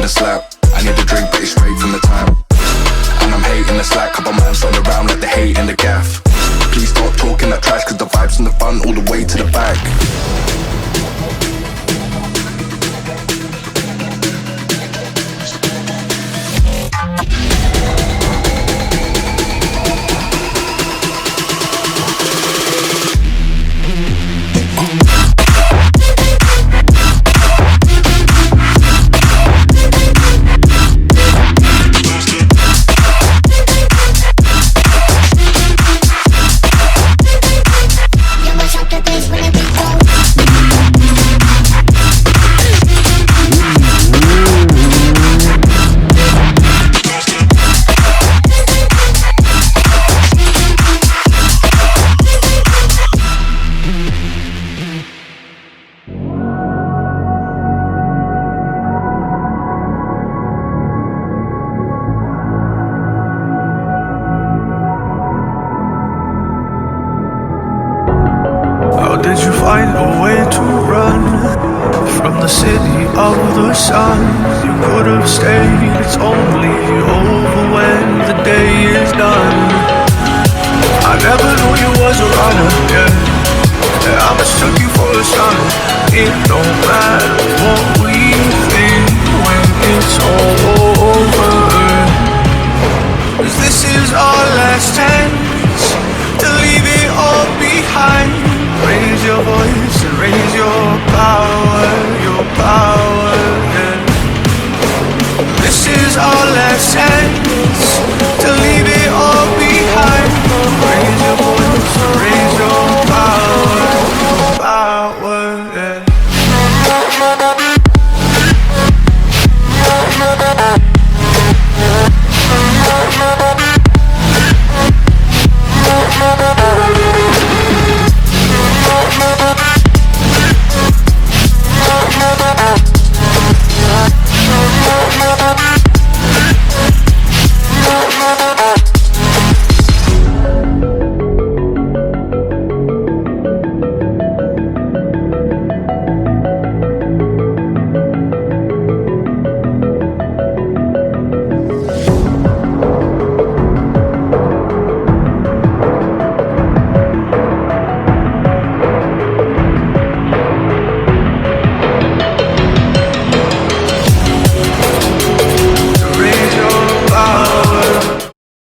the slap. I need a drink, but it's straight from the tap. And I'm hating the slack, couple man run around like they hate in the gaff. Please stop talking that trash, cause the vibes in the front all the way to the back. Did you find a way to run from the city of the sun? You could have stayed, it's only over when the day is done. I never knew you was a runner, yeah. I mistook you for a son. It don't matter what we think when it's all over, 'cause this is our last chance to leave it all behind. Raise your voice and raise your power, yeah. This is our last chance.